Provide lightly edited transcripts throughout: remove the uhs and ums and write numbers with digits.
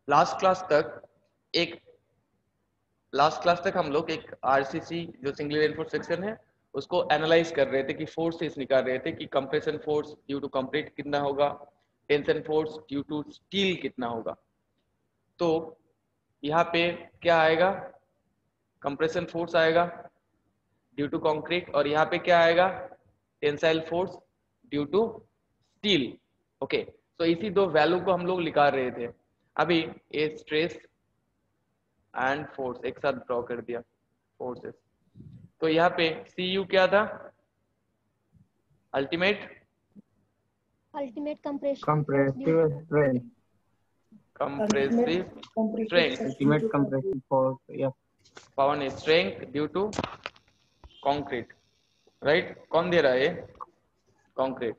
एक last class तक हम लोग एक आरसीसी जो सिंगली रेनफोर्स्ड सेक्शन है उसको एनालाइज कर रहे थे कि फोर्सेस निकाल रहे थे कि compression force due to concrete कितना होगा, tension force due to steel कितना होगा। तो यहाँ पे क्या आएगा, कंप्रेशन फोर्स आएगा ड्यू टू कंक्रीट, और यहाँ पे क्या आएगा, tensile force due to steel. Okay, तो इसी दो वैल्यू को हम लोग निकाल रहे थे। अभी ये स्ट्रेस एंड फोर्स एक साथ ड्रॉ कर दिया फोर्सेस। तो यहाँ पे सी यू क्या था, ultimate compressive strength, compressive strength, ultimate compressive force या power strength due to concrete, right. कौन दे रहा है ये, कंक्रीट।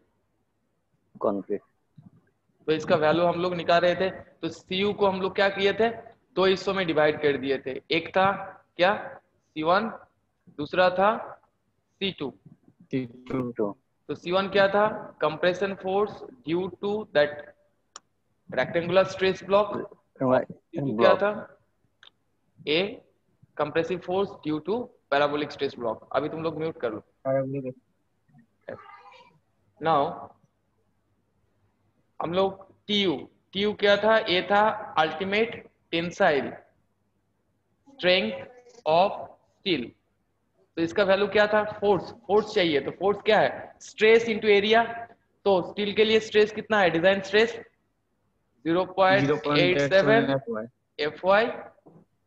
तो इसका वैल्यू हम लोग निकाल रहे थे। तो सी यू को हम लोग क्या किए थे, दो हिस्सों में डिवाइड कर दिए थे। एक था क्या, C1, दूसरा था C2। तो C1 क्या था, compression force due to that rectangular stress block. C2 क्या था, a compressive force due to parabolic stress block. अभी तुम लोग म्यूट कर लो। नाउ हम लोग TU क्या था, ए था ultimate tensile strength of steel. तो इसका वैल्यू क्या था, फोर्स चाहिए। तो फोर्स क्या है, स्ट्रेस इंटू एरिया। तो स्टील के लिए स्ट्रेस कितना है, design stress 0.87 FY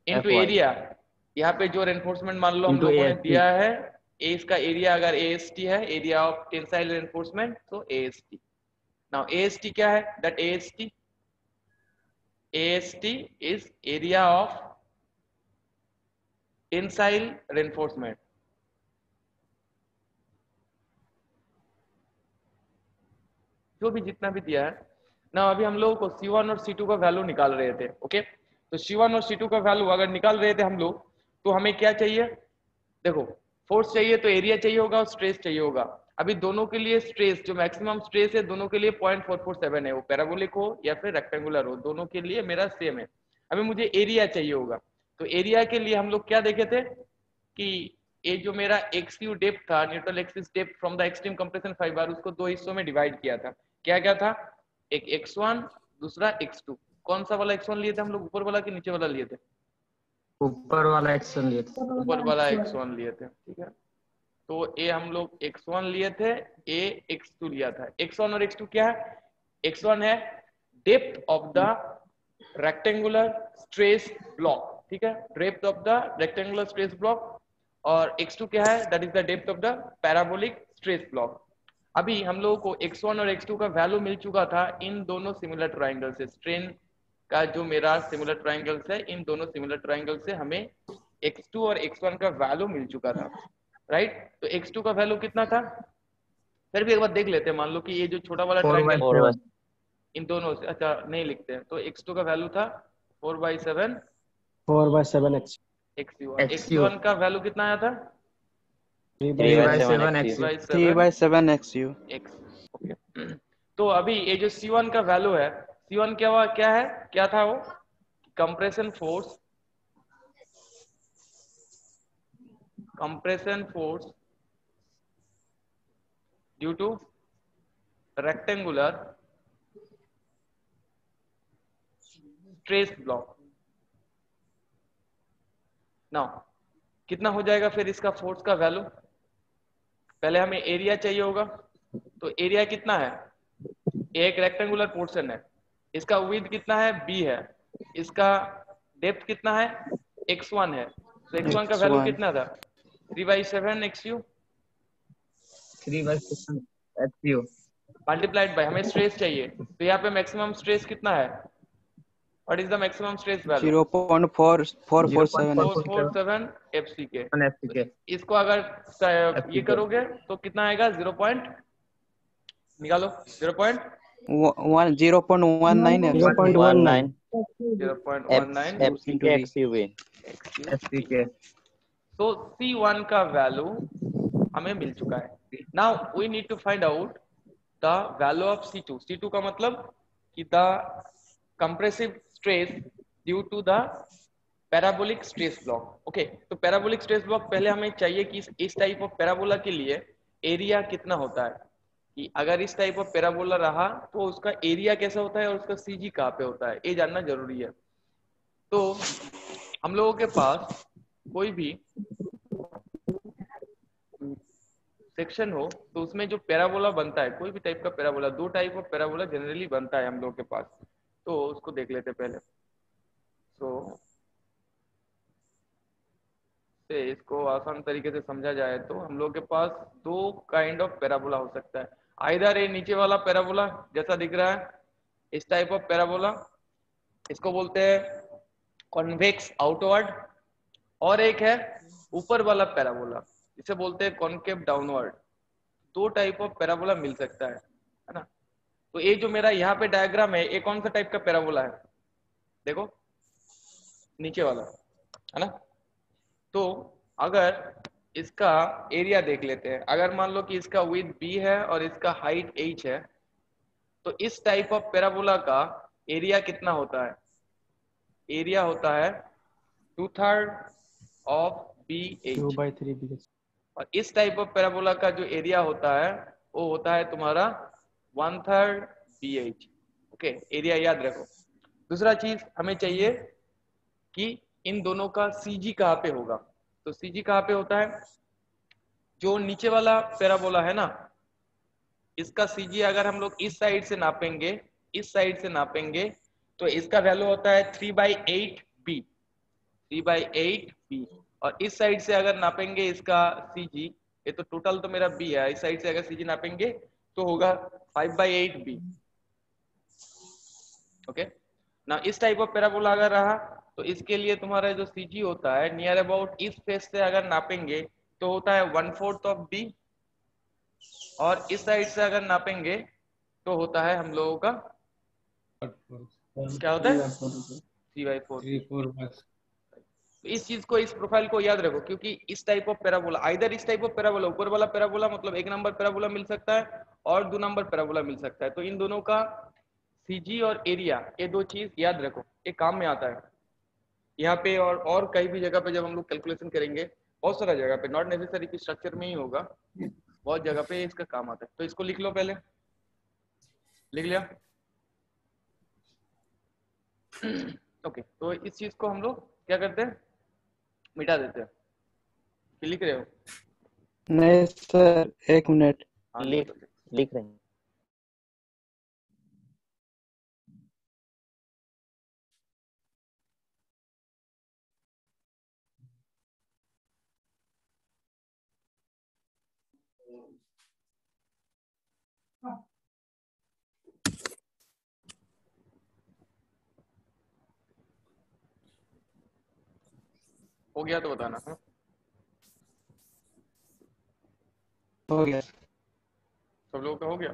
into area. यहाँ पे जो रेनफोर्समेंट मान लो हम लोगों ने दिया है, ए इसका एरिया अगर AST है, एरिया ऑफ टेंसाइल रेनफोर्समेंट, तो AST। नाउ AST क्या है, that AST is area of tensile reinforcement। जो भी जितना भी दिया है ना, अभी हम लोगों को C1 और C2 का वैल्यू निकाल रहे थे। ओके, तो C1 और C2 का वैल्यू अगर निकाल रहे थे हम लोग, तो हमें क्या चाहिए, देखो फोर्स चाहिए तो एरिया चाहिए होगा और स्ट्रेस चाहिए होगा। अभी दोनों के लिए स्ट्रेस जो मैक्सिमम स्ट्रेस है दोनों के लिए 0.447 है, वो पैराबोलिक हो या फिर रेक्टेंगुलर हो, दोनों के लिए मेरा सेम है। अभी मुझे एरिया चाहिए होगा, तो एरिया के लिए हम लोग क्या देखे थे कि ये जो मेरा XU डेप्थ था, neutral axis depth from the extreme compression fibre, उसको दो हिस्सों में डिवाइड किया था। क्या क्या था, एक X1 दूसरा X2। कौन सा वाला X1 लिए थे हम लोग, ऊपर वाला कि नीचे वाला लिए थे, ऊपर वाला एक्शन लिए थे, ऊपर वाला X1 लिए थे। ठीक है, तो ए हम लोग X1 लिए थे, ए X2 लिया था। X1 और X2 क्या है, X1 है depth of the rectangular stress block, ठीक है, depth of the rectangular stress block. और X2 क्या है, that is the depth of the parabolic stress block. अभी हम लोगों को X1 और X2 का वैल्यू मिल चुका था इन दोनों सिमिलर ट्राइंगल से। स्ट्रेन का जो मेरा सिमिलर ट्राइंगल्स है, इन दोनों सिमिलर ट्राइंगल से हमें X2 और X1 का वैल्यू मिल चुका था, राइट। तो X2 का वैल्यू कितना था, फिर भी एक बार देख लेते हैं। मान लो कि ये जो छोटा वाला ट्राइंगल इन दोनों से, अच्छा नहीं लिखते हैं, तो X2 का वैल्यू था 4/7 XU। X1 का वैल्यू कितना आया था, 3/7 XU। ओके। तो अभी ये जो C1 का वैल्यू है, C1 क्या है, क्या था वो, compression force due two rectangular stress block. Now कितना हो जाएगा फिर इसका फोर्स का वैल्यू, पहले हमें एरिया चाहिए होगा। तो एरिया कितना है, एक रेक्टेंगुलर पोर्शन है, इसका विड्थ कितना है, B है, इसका डेप्थ कितना है, X1 है। तो X1 का वैल्यू कितना था, 3/7 XU 3/7 XU मल्टीप्लाइड बाय, हमें स्ट्रेस चाहिए, तो यहाँ पे मैक्सिमम स्ट्रेस कितना है, what is the maximum stress value, 0.447 FCK। इसको अगर ये करोगे तो कितना आएगा, 0. निकालो, 0.19 FCK। तो C1 का वैल्यू हमें मिल चुका है। Now we need to find out the value of C2। C2 का मतलब कि the compressive stress due to the parabolic stress block. Okay, तो पैराबोलिक स्ट्रेस ब्लॉक पहले हमें चाहिए कि इस टाइप ऑफ पैराबोला के लिए एरिया कितना होता है, कि अगर इस टाइप ऑफ पैराबोला रहा तो उसका एरिया कैसा होता है और उसका सीजी कहाँ पे होता है, ये जानना जरूरी है। तो हम लोगों के पास कोई भी सेक्शन हो तो उसमें जो पैराबोला बनता है, कोई भी टाइप का पैराबोला, दो टाइप ऑफ पैराबोला जनरली बनता है हम लोगों के पास, तो उसको देख लेते पहले। तो से इसको आसान तरीके से समझा जाए तो हम लोग के पास दो काइंड ऑफ पैराबोला हो सकता है। आइदर ये नीचे वाला पैराबोला जैसा दिख रहा है, इस टाइप ऑफ पैराबोला, इसको बोलते हैं कॉन्वेक्स आउटवर्ड, और एक है ऊपर वाला पैराबोला, इसे बोलते हैं कॉनकेव डाउनवर्ड। दो टाइप ऑफ पैराबोला मिल सकता है ना। तो ये जो मेरा यहाँ पे डायग्राम है, ये कौन सा टाइप का पैराबोला है, देखो नीचे वाला, है ना। तो अगर इसका एरिया देख लेते हैं, अगर मान लो कि इसका विड्थ b है और इसका हाइट h है, तो इस टाइप ऑफ पैराबोला का एरिया कितना होता है, एरिया होता है 2/3 ऑफ BH। 2/3 BH। और इस टाइप ऑफ पैराबोला का जो एरिया होता है वो होता है तुम्हारा 1/3 BH। ओके, एरिया याद रखो। दूसरा चीज हमें चाहिए कि इन दोनों का CG कहाँ पे होगा, तो CG कहाँ पे होता है, जो नीचे वाला पैराबोला है ना, इसका CG अगर हम लोग इस साइड से नापेंगे, इस साइड से नापेंगे, तो इसका वैल्यू होता है 3/8B, 3/8B। और इस साइड से अगर नापेंगे इसका CG, ये तो टोटल तो मेरा B है, इस साइड से अगर CG नापेंगे तो होगा 5/8B। ओके ना, इस टाइप ऑफ पैराबोला अगर रहा तो इसके लिए तुम्हारा जो CG होता है नियर अबाउट इस फेस से अगर नापेंगे तो होता है 1/4 ऑफ B, और इस साइड से अगर नापेंगे तो होता है हम लोगों का क्या होता है 3/4। तो इस चीज को, इस प्रोफाइल को याद रखो, क्योंकि इस टाइप ऑफ पैराबोला, आइदर इस टाइप ऑफ पैराबोला, ऊपर वाला पैराबोला मतलब 1 नंबर पैराबोला मिल सकता है और 2 नंबर पैराबोला मिल सकता है। तो इन दोनों का CG और एरिया, ये दो चीज याद रखो, ये काम में आता है यहाँ पे, और कहीं भी जगह पे जब हम लोग कैलकुलेशन करेंगे, बहुत सारा जगह पे, नॉट नेसेसरी कि स्ट्रक्चर में ही होगा, बहुत जगह पे इसका काम आता है। तो इसको लिख लो, पहले लिख लिया। ओके, तो इस चीज को हम लोग क्या करते हैं, मिटा देते हैं। कि लिख रहे हो? नहीं सर, 1 मिनट। हाँ, लिख रहे हैं। हो गया तो बताना। हाँ, हो गया। सब लोगों का हो गया।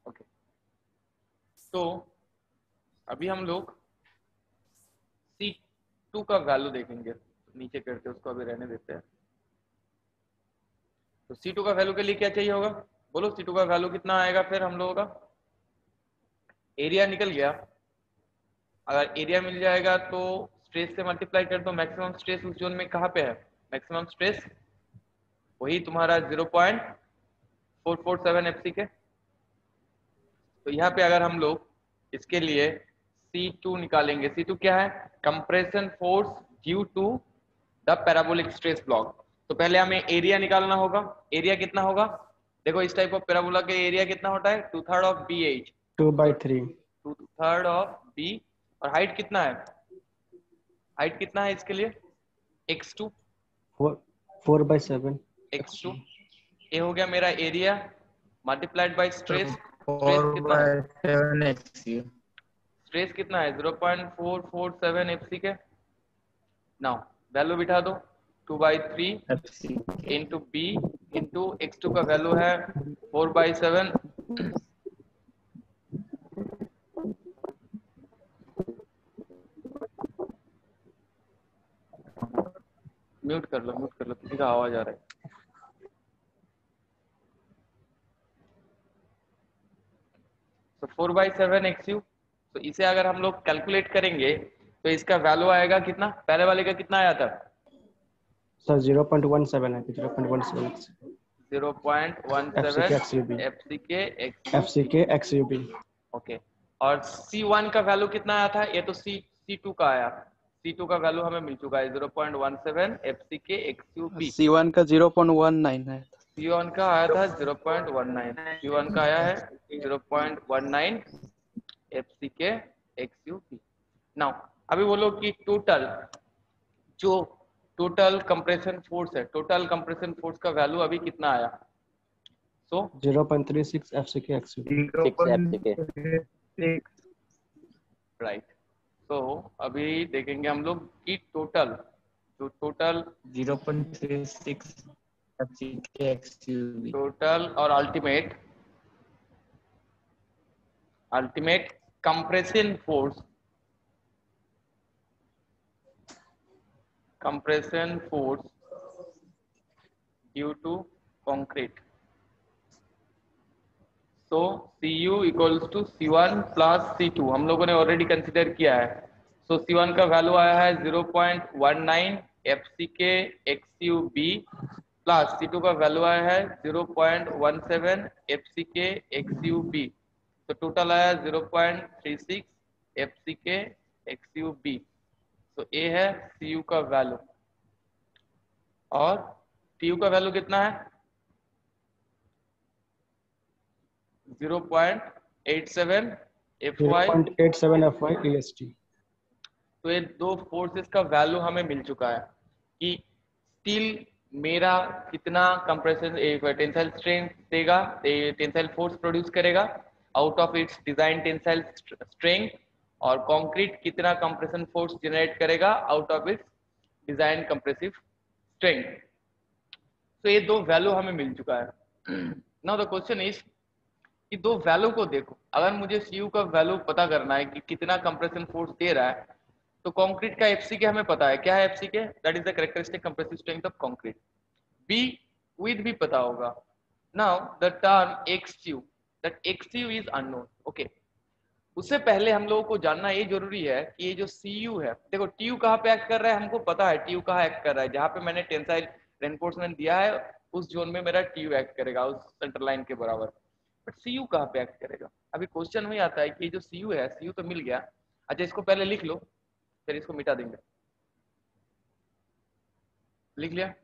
ओके, तो अभी हम लोग C2 का वैल्यू देखेंगे, नीचे करके उसको अभी रहने देते हैं। तो C2 का वैल्यू के लिए क्या चाहिए होगा, बोलो C2 का वैल्यू कितना आएगा, फिर हम लोगों का एरिया निकल गया। अगर एरिया मिल जाएगा तो स्ट्रेस से मल्टीप्लाई कर दो, मैक्सिमम स्ट्रेस उस जोन में कहाँ पे है, मैक्सिमम स्ट्रेस वही तुम्हारा 0.447 FC के। तो यहाँ पे अगर हम लोग इसके लिए C2 निकालेंगे, C2 क्या है, compression force due to the parabolic stress block. तो पहले हमें एरिया निकालना होगा, एरिया कितना होगा, देखो इस टाइप ऑफ पैराबोला के एरिया कितना होता है 2/3 ऑफ BH, 2/3 2/3 ऑफ B। और हाइट कितना है, हाइट कितना है इसके लिए x2, 4/7 x2। ये हो गया मेरा area multiplied by stress. Stress कितना है, 4/7 XU। स्ट्रेस कितना है 0.447 FC के। नाउ वैल्यू बिठा दो, 2/3 FC। Into B into x2 का वैल्यू है 4/7। म्यूट कर लो किसी का आवाज आ रहा है। तो 4/7 XU, तो इसे अगर हम लोग कैलकुलेट करेंगे तो इसका वैल्यू आएगा कितना, पहले वाले का कितना आया था? सर 0.17 है, 0.17 0.17 XUB FCK FCK XUB। Okay, और C1 का वैल्यू कितना आया था? ये तो C2 का आया, C2 का वैल्यू हमें मिल चुका है 0.17 FCK XUB। C1 का 0.19 है। C1 का आया था 0.19, C1 का आया है 0.19 FCK XUB। नाउ अभी बोलो कि टोटल कंप्रेशन फोर्स है, टोटल कंप्रेशन फोर्स का वैल्यू अभी कितना आया? So 0.36 FCK XUB। 0.36 राइट। तो अभी देखेंगे हम लोग कि टोटल 0.36 FCK XUB। टोटल और ultimate compression force due to concrete. So Cu equals to C1 plus C2 हम लोगों ने ऑलरेडी कंसिडर किया है। सो C1 का वैल्यू आया है 0.19 FCK XUB प्लस C2 का वैल्यू आया है 0.17 FCK XUB, तो टोटल आया 0.36 FCK XUB। तो ये है Cu का वैल्यू, और Tu का वैल्यू कितना है? 0.87 FY। 0.87 FY EST। तो ये दो फोर्सेस का वैल्यू हमें मिल चुका है कि स्टील मेरा कितना कंप्रेशन टेंसाइल स्ट्रेंथ देगा, टेंसाइल फोर्स प्रोड्यूस करेगा out of its design tensile strength, और कंक्रीट कितना कंप्रेशन फोर्स जनरेट करेगा out of its design compressive strength. तो ये दो वैल्यू हमें मिल चुका है। नाउ द क्वेश्चन इज कि दो वैल्यू को देखो, अगर मुझे Cu का वैल्यू पता करना है कि कितना कंप्रेशन फोर्स दे रहा है, तो कंक्रीट का FCK हमें पता है, क्या है FCK? That is the characteristic compressive strength of concrete. B with भी पता होगा। Now the term XU, that XU is unknown. Okay, उससे पहले हम लोगों को जानना ये जरूरी है कि ये जो Cu है, देखो TU कहाँ पे एक्ट कर रहा है, हमको पता है TU कहाँ एक्ट कर रहा है, जहाँ पे मैंने टेंसाइल रेनफोर्समेंट दिया है उस जोन में मेरा TU एक्ट करेगा उस सेंटर लाइन के बराबर। बट Cu कहाँ पे एक्ट करेगा? अभी क्वेश्चन वही आता है कि जो Cu है, Cu तो मिल गया, अच्छा इसको पहले लिख लो फिर इसको मिटा देंगे। लिख लिया?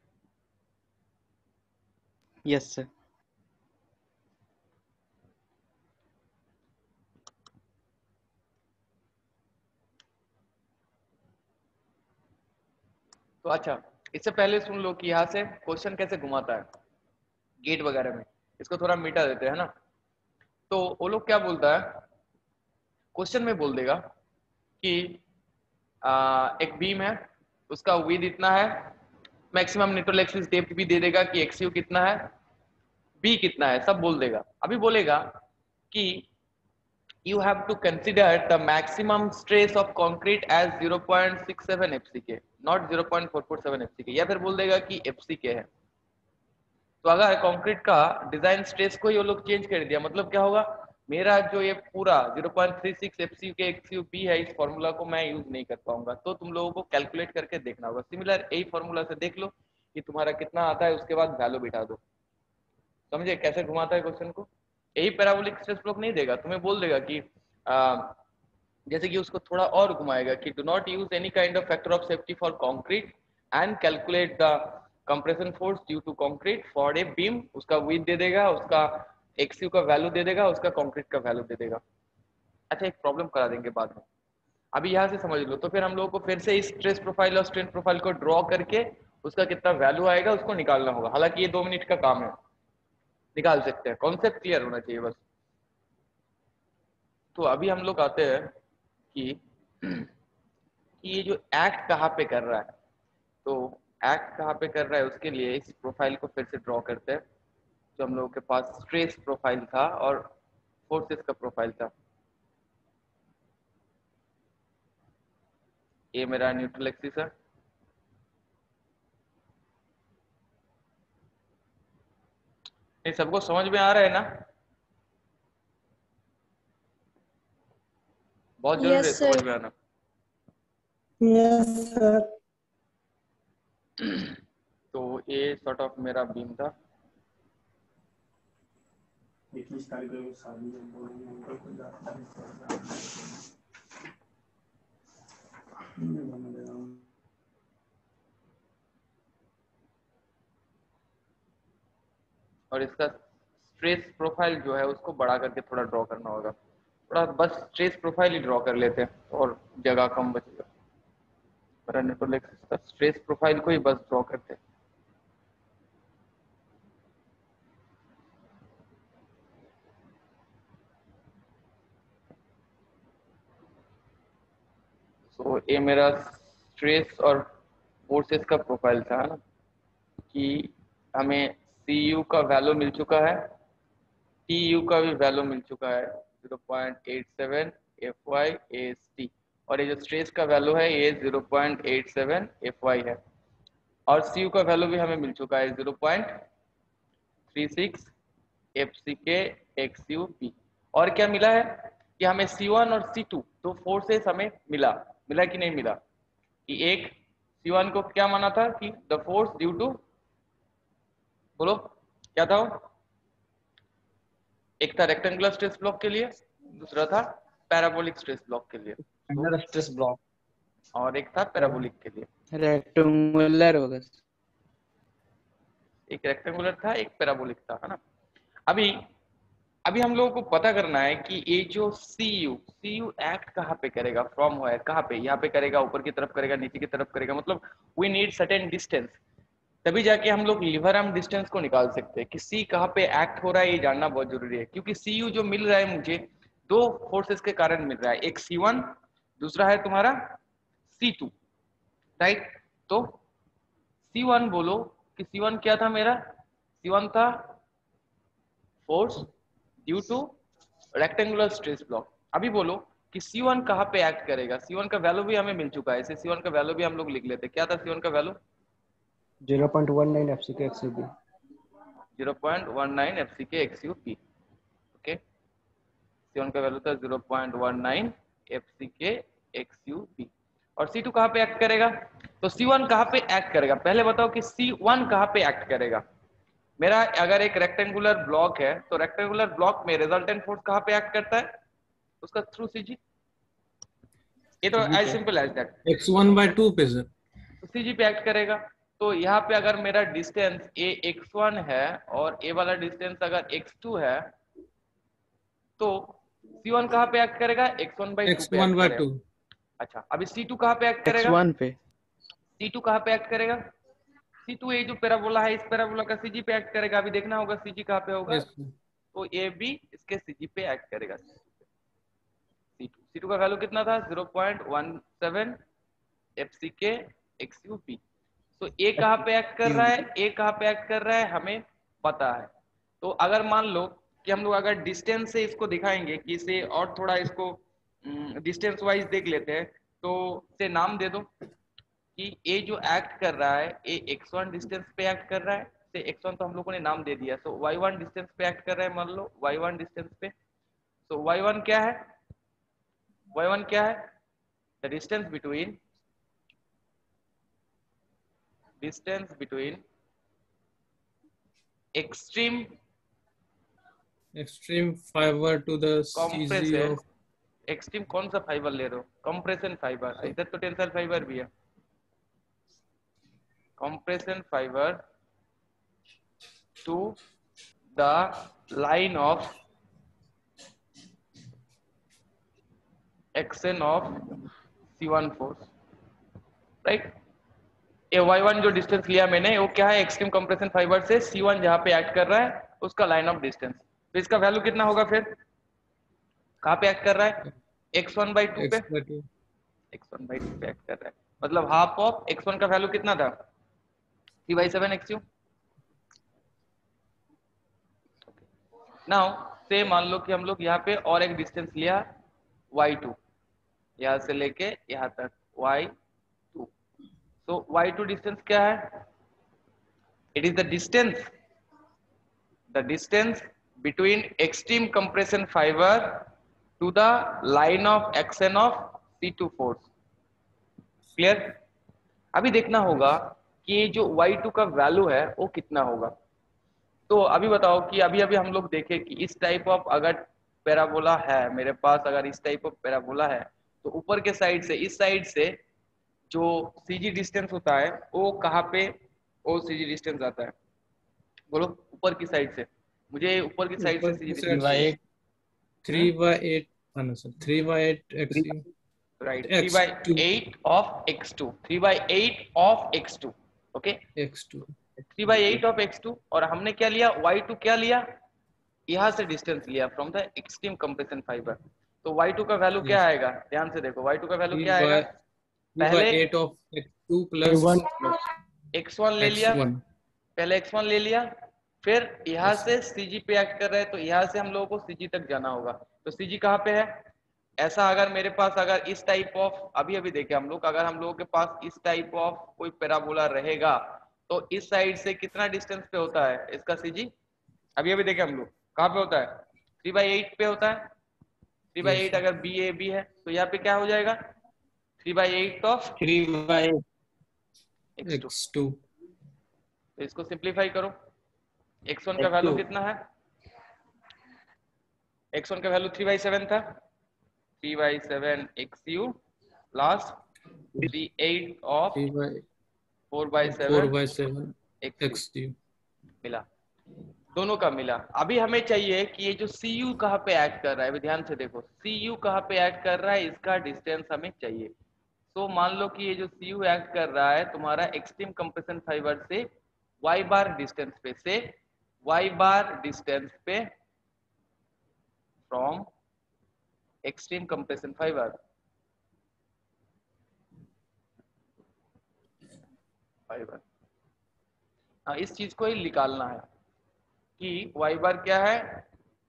Yes sir. तो अच्छा, इससे पहले सुन लो कि यहाँ से क्वेश्चन कैसे घुमाता है गेट वगैरह में, इसको थोड़ा मिटा देते हैं ना। तो वो लोग क्या बोलता है, क्वेश्चन में बोल देगा कि एक बीम है, उसका विड्थ इतना है, मैक्सिमम न्यूट्रल एक्सिस डेप्थ भी दे देगा कि XU कितना है, B कितना है, सब बोल देगा। अभी बोलेगा कि you have to consider the maximum stress of concrete as 0.67 FCK, not 0.447 FCK, या फिर बोल देगा कि FCK है। तो अगर कंक्रीट का डिजाइन स्ट्रेस को ये लोग चेंज कर दिया, मतलब क्या होगा, मेरा जो ये पूरा 0.36 FCK XUB है, इस फॉर्मूला को मैं यूज नहीं कर पाऊंगा। तो तुम लोगों को कैलकुलेट करके देखना होगा, सिमिलर यही फॉर्मूला से देख लो कि तुम्हारा कितना आता है, उसके बाद वैल्यू बिठा दो। समझे कैसे घुमाता है क्वेश्चन को? यही पैराबोलिक स्ट्रेस ब्लॉक नहीं देगा, तुम्हें बोल देगा कि जैसे कि उसको थोड़ा और घुमाएगा कि do not use any kind of factor of safety for concrete and calculate the compression force due to concrete for a beam. उसका विड्थ दे देगा, उसका XU का वैल्यू दे देगा, उसका कंक्रीट का वैल्यू दे देगा। अच्छा, एक प्रॉब्लम करा देंगे बाद में, अभी यहाँ से समझ लो। तो फिर हम लोगों को फिर से इस स्ट्रेस प्रोफाइल और स्ट्रेन प्रोफाइल को ड्रॉ करके उसका कितना वैल्यू आएगा उसको निकालना होगा। हालांकि ये 2 मिनट का काम है, निकाल सकते हैं, कॉन्सेप्ट क्लियर होना चाहिए बस। तो अभी हम लोग आते हैं कि ये जो एक्ट कहाँ पे कर रहा है, तो एक्ट कहाँ पे कर रहा है उसके लिए इस प्रोफाइल को फिर से ड्रॉ करते हैं। जो हम लोगों के पास स्ट्रेस प्रोफाइल था और फोर्सेस का प्रोफाइल था, ये मेरा न्यूट्रल एक्सिस है, ये सबको समझ में आ रहा है ना? बहुत जरूरी है Yes, समझ sir. में आना। Yes, sir. तो ये सॉर्ट ऑफ मेरा बीम था। और इसका स्ट्रेस प्रोफाइल जो है उसको बढ़ा करके थोड़ा ड्रॉ करना होगा। थोड़ा बस स्ट्रेस प्रोफाइल ही ड्रॉ कर लेते हैं और जगह कम बचेगा। पैरानेटोलेक्स स्ट्रेस प्रोफाइल को ही बस ड्रॉ करते हैं। तो ये मेरा स्ट्रेस और फोर्सेस का प्रोफाइल था, है ना, कि हमें CU का वैल्यू मिल चुका है, TU का भी वैल्यू मिल चुका है 0.87 FY AST, और ये जो स्ट्रेस का वैल्यू है ये 0.87 FY है, और CU का वैल्यू भी हमें मिल चुका है 0.36 FCK XUP। और क्या मिला है कि हमें C1 और C2 दो फोर्सेस हमें मिला कि नहीं मिला, कि एक C1 को क्या माना था कि द फोर्स ड्यू टू, बोलो क्या था वो? एक था रेक्टेंगुलर स्ट्रेस ब्लॉक के लिए, दूसरा था पैराबोलिक स्ट्रेस ब्लॉक के लिए, स्ट्रेस ब्लॉक। और एक था पैराबोलिक के लिए। रेक्टेंगुलर होगा। एक रेक्टेंगुलर था, एक पैराबोलिक था, है ना। अभी हम लोगों को पता करना है कि ये जो CU एक्ट कहाँ पे करेगा, फ्रॉम वायर कहाँ पे, यहाँ पे करेगा, ऊपर की तरफ करेगा, नीचे की तरफ करेगा, मतलब वी नीड सर्टेन डिस्टेंस, तभी जाके हम लोग लीवर आर्म डिस्टेंस को निकाल सकते हैं कि C कहाँ पे एक्ट हो रहा है, ये जानना बहुत जरूरी है। क्योंकि CU जो मिल रहा है मुझे दो फोर्सेस के कारण मिल रहा है, एक C1, दूसरा है तुम्हारा C2, राइट। तो C1 बोलो कि C1 क्या था मेरा, C1 था force due two rectangular stress block. अभी बोलो कि C1 कहाँ पे एक्ट करेगा, C1 का वैल्यू भी हमें मिल चुका है, इसे C1 का वैल्यू भी हम लोग लिख लेते हैं। क्या था C1 का value? 0.19 FCK XUB। 0.19 FCK XUP। Okay, C1 का वैल्यू था 0.19 FCK XUP। और C2 कहाँ पे एक्ट करेगा? तो C1 कहाँ पे एक्ट करेगा, पहले बताओ कि C1 कहाँ पे एक्ट करेगा। मेरा अगर एक रेक्टेंगुलर ब्लॉक है तो रेक्टेंगुलर ब्लॉक में रिजल्टेंट फोर्स कहाँ पे एक्ट करता है, उसका थ्रू CG। ये तो as simple as that, x1/2 पे सर। तो CG पे एक्ट करेगा। तो यहाँ पे अगर मेरा डिस्टेंस ये x1 है और ए वाला डिस्टेंस अगर x2 है, तो C1 कहाँ पे एक्ट करेगा, x1/2 पे एक्ट करेगा। x1/2। अच्छा, अभी C2 कहाँ पे एक्ट करेगा? X1 पे। C2 कहाँ पे एक्ट करेगा? C2 ये जो पैराबोला है, इस पैराबोला का CG पे एक्ट करेगा। अभी देखना होगा CG कहाँ पे होगा, यस तो ये भी इसके CG पे एक्ट करेगा। C2 का वैल्यू कितना था, 0.17 FCK XUP। तो ए कहाँ पे एक्ट कर रहा है, ए कहाँ पे एक्ट कर रहा है हमें पता है। तो अगर मान लो कि हम लोग अगर डिस्टेंस से इसको दिखाएंगे कि इसे और थोड़ा इसको डिस्टेंस वाइज देख लेते हैं, तो से नाम दे दो कि ए जो एक्ट कर रहा है ए x1 डिस्टेंस पे एक्ट कर रहा है, से x1 तो हम लोगों ने नाम दे दिया, तो y1 डिस्टेंस पे एक्ट कर रहा है, मान लो y1 डिस्टेंस पे। तो y1 क्या है, y1 क्या है, the distance between extreme fibre to the CG compression, of extreme कौन सा फाइबर ले रहे हो, कंप्रेशन फाइबर, इधर तो टेंसाइल फाइबर भी है, compression fibre to the line of action of C1 force, right. ये y1 जो डिस्टेंस लिया मैंने वो क्या है, एक्सट्रीम कंप्रेशन फाइबर से C1 जहां पे एक्ट कर रहा है उसका लाइन ऑफ डिस्टेंस। तो इसका वैल्यू कितना होगा, फिर कहां पे एक्ट कर रहा है, x1/2 पे, x/2। x1/2 पे एक्ट कर रहा है, मतलब हाफ ऑफ x1 का वैल्यू कितना था, 3/7 XU। नाउ से मान लो कि हम लोग यहाँ पे और एक डिस्टेंस लिया y2, यहाँ से लेके यहाँ तक y2। तो y2 डिस्टेंस क्या है, it is the distance the distance between extreme compression fiber to the line of action of C2 force. Clear? अभी देखना होगा कि जो y2 का वैल्यू है वो कितना होगा। तो अभी बताओ कि अभी अभी हम लोग देखें कि इस टाइप ऑफ अगर पैराबोला है मेरे पास, अगर इस टाइप ऑफ पैराबोला है तो ऊपर के साइड से, इस साइड से जो सीजी डिस्टेंस होता है वो कहाँ पे वो सीजी डिस्टेंस आता है? बोलो, ऊपर की साइड से, मुझे ऊपर की साइड से ऊपर सीजी की थ्री साइड डिस्टेंस बाई से एट 3/8 आना sir, 3/8 x right, x2 3/8 of x2, 3/8 of x2, okay, x2 3/8 of x2। और हमने क्या लिया, y2 क्या लिया, यहाँ से डिस्टेंस लिया from the extreme compression fibre. तो y2 का वैल्यू क्या yes आएगा, ध्यान से देखो, y2 का वैल्यू 3 क्या आएगा। by पहले 3/8 of x2 plus A1 x1 ले लिया, x1 पहले x1 ले लिया, फिर यहाँ yes से CG पे एक्ट कर रहे हैं तो यहाँ से हम लोगों को CG तक जाना होगा। तो CG कहाँ पे है, ऐसा अगर मेरे पास अगर इस टाइप ऑफ, अभी अभी देखे हम लोग, अगर हम लोगों के पास इस टाइप ऑफ कोई पैराबोला रहेगा तो इस साइड से कितना डिस्टेंस पे होता है इसका CG, अभी अभी देखे हम लोग, कहाँ पे होता है, 3/8 पे होता है। yes 3/8 अगर BAB है तो यहाँ पे क्या हो जाएगा, 3/8 ऑफ 3/8 x2। x2 तो इसको सिंप्लीफाई करो, x1 का वैल्यू x2 कितना है, x1 का वैल्यू 3/7 था, 3/7 xu plus 3/8 of 3 by 4/7 4/7 xu x2 मिला, दोनों का मिला। अभी हमें चाहिए कि ये जो Cu कहाँ पे एक्ट कर रहा है, अभी ध्यान से देखो, Cu कहाँ पे एक्ट कर रहा है, इसका डिस्टेंस हमें चाहिए। तो मान लो कि ये जो Cu एक्ट कर रहा है तुम्हारा एक्सट्रीम कंप्रेशन फाइबर से y बार डिस्टेंस पे, से y बार डिस्टेंस पे फ्रॉम एक्सट्रीम कंप्रेशन फाइबर इस चीज को ही निकालना है कि y बार क्या है,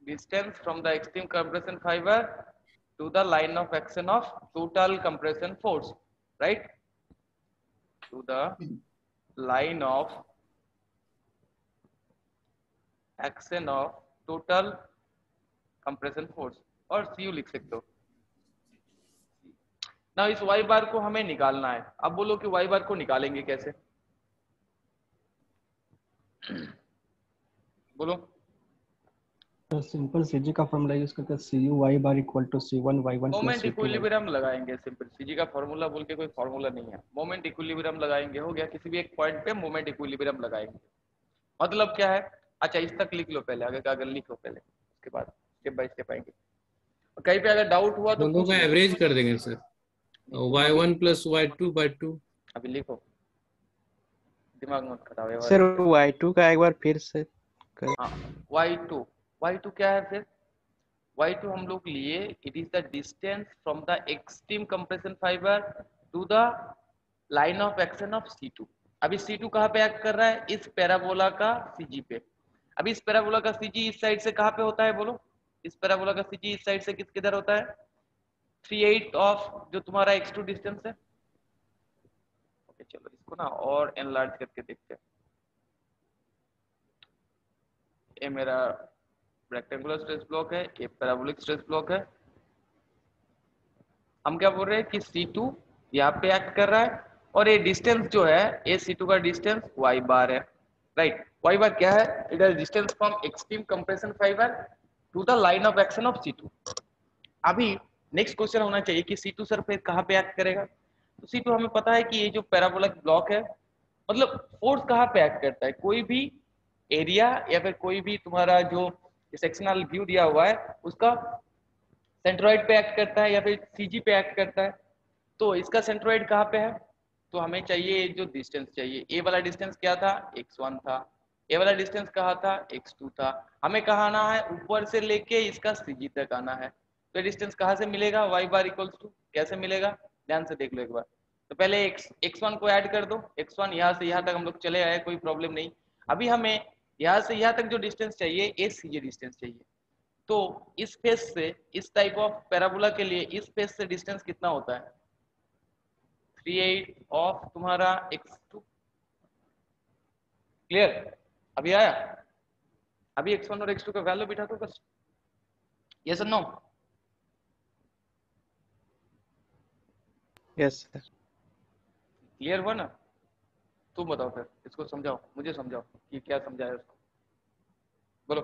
distance from the extreme compression fibre to the line of action of total compression force, right, to the line of action of total compression force, और Cu लिख सकते हो ना। इस y बार को हमें निकालना है। अब बोलो कि y बार को निकालेंगे कैसे, बोलो। सिंपल सीजी का फॉर्मूला यूज करके CU y बार equal to C1 y1 plus moment C2 y। Equilibrium लगाएंगे, सिंपल, सीजी का फॉर्मूला बोल के कोई फॉर्मूला नहीं है, मोमेंट इक्विलिब्रियम लगाएंगे, हो गया, किसी भी एक पॉइंट पे मोमेंट इक्विलिब्रियम लगाएंगे। मतलब क्या है, अच्छा इस तक लिख लो पहले, आगे का आगे लिखो पहले, उसके बाद स्टेप बाय स्टेप आएंगे। और कहीं पे अगर डाउट हुआ तो दोनों पूछ का लो। एवरेज कर देंगे सर, y1 plus y2/2 अभी लिखो, दिमाग मत खराब है सर हमारे। y2 का एक बार फिर से कर। हाँ, y2 क्या है फिर, y2 हम लोग लिए, it is the distance from the extreme compression fibre to the line of action of C2। अभी C2 कहाँ पे एक्ट कर रहा है, इस पैराबोला का CG पे। अभी इस पैराबोला का CG इस साइड से कहाँ पे होता है, बोलो, इस पैराबोला का CG इस साइड से किधर होता है, 3/8 ऑफ जो तुम्हारा x2 डिस्टेंस है। ओके चलो इसको ना और एनलार्ज करके देखते हैं। ये मेरा रेक्टेंगुलर स्ट्रेस ब्लॉक है, ये पैराबोलिक स्ट्रेस ब्लॉक है। हम क्या बोल रहे हैं कि C2 यहाँ पे एक्ट कर रहा है और ये डिस्टेंस जो है, ये C2 का डिस्टेंस y बार है, राइट। y बार क्या है, it is distance from extreme compression fibre to the line of action of C2। अभी नेक्स्ट क्वेश्चन होना चाहिए कि C2 सर पे कहाँ पे एक्ट करेगा। तो C2 हमें पता है कि ये जो पैराबोलिक ब्लॉक है, मतलब फोर्स कहाँ पे एक्ट करता है, कोई भी एरिया या फिर कोई भी तुम्हारा जो सेक्शनल व्यू दिया हुआ है उसका सेंट्रोइड पे एक्ट करता है या फिर CG पे एक्ट करता है। तो इसका सेंट्रोइड कहाँ पे है, तो हमें चाहिए जो डिस्टेंस चाहिए, ए वाला डिस्टेंस क्या था, x1 था, ए वाला डिस्टेंस कहाँ था, x2 था। हमें कहाँ आना है, ऊपर से लेके इसका CG तक आना है। तो डिस्टेंस कहाँ से मिलेगा, y बार इक्वल्स टू, कैसे मिलेगा, ध्यान से देख लो एक बार। तो पहले x1 को ऐड कर दो, x1 यहाँ से यहाँ तक हम लोग चले आए, कोई प्रॉब्लम नहीं। अभी हमें यहाँ से यहाँ तक जो डिस्टेंस चाहिए, ये CG डिस्टेंस चाहिए। तो इस फेस से, इस टाइप ऑफ पैराबोला के लिए इस फेस से डिस्टेंस कितना होता है, 3/8 ऑफ तुम्हारा x2। क्लियर, अभी आया, अभी x1 और x2 का वैल्यू बिठा दो बस, यस और नो? Yes sir. क्लियर हुआ ना? तुम बताओ फिर, इसको समझाओ, मुझे समझाओ कि क्या समझाया उसको, बोलो।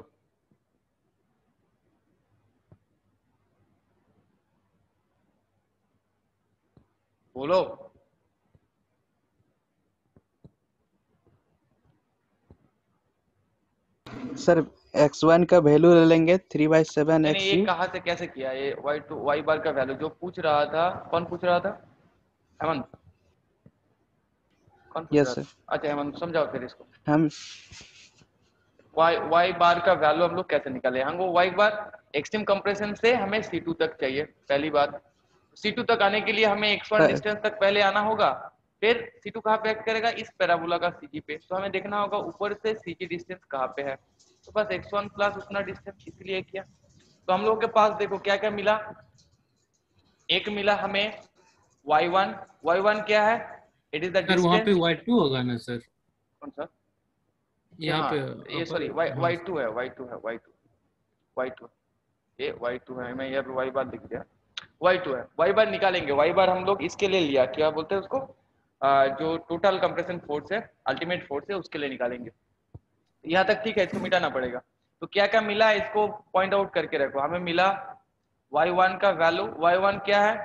बोलो। सर x1 का वैल्यू ले लेंगे 3/7 नहीं ये xu। कहाँ से कैसे किया ये y बार का वैल्यू जो पूछ रहा था? कौन पूछ रहा था? हेमंत? कौन पूछ यस रहा सर। था? अच्छा हेमंत समझाओ फिर इसको। हम y बार का वैल्यू हम लोग कैसे निकाले? हमको y बार एक्सट्रीम कंप्रेशन से हमें C2 तक चाहिए, पहली बात। C2 तक आने के लिए हमें x1 डिस्टेंस तक पहले आना होगा, फिर C2 कहाँ पे एक्ट करेगा? इस पैराबोला का CG पे। तो हमें देखना होगा ऊपर से CG डिस्टेंस कहाँ पे है, तो बस x1 प्लस उतना डिस्टेंस इसलिए किया। तो हम लोगों के पास देखो क्या क्या मिला। एक मिला हमें y1, y1 क्या है? इट इज द सर वहाँ पे डिस्टेंस। y2 होगा ना सर? कौन सा? ये यहाँ हाँ, पे ये सॉरी हाँ y2 है, y2 ये y2 है, मैं यहाँ पे y बार लिख दिया, y2 है। y बार निकालेंगे, y बार हम लोग इसके लिए लिया, क्या बोलते हैं उसको, जो टोटल कंप्रेशन फोर्स है, अल्टीमेट फोर्स है, उसके लिए निकालेंगे। यहाँ तक ठीक है, इसको मिटाना पड़ेगा। तो क्या क्या मिला इसको पॉइंट आउट करके रखो। हमें मिला y1 का वैल्यू, y1 क्या है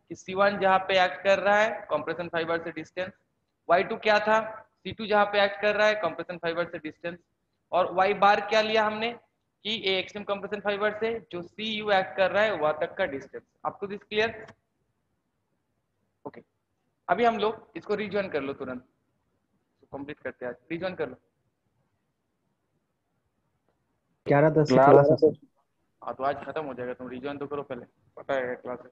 कि C1 जहाँ पे एक्ट कर रहा है कंप्रेशन फाइबर से डिस्टेंस, y2 क्या था? C2 जहाँ पे एक्ट कर रहा है कंप्रेशन फाइबर से डिस्टेंस, और y बार क्या लिया हमने कि ए एक्सट्रीम कंप्रेशन फाइबर से जो CU एक्ट कर रहा है वहां तक का distance. Up to this clear? Okay. अभी हम लोग इसको रिज्वाइन कर लो तुरंत, कंप्लीट करते हैं आज, रिज्वाइन कर लो। 11:10 से क्लास है सर। हाँ तो आज खत्म हो जाएगा, तुम रिज्वाइन तो करो पहले, पता है क्लास है।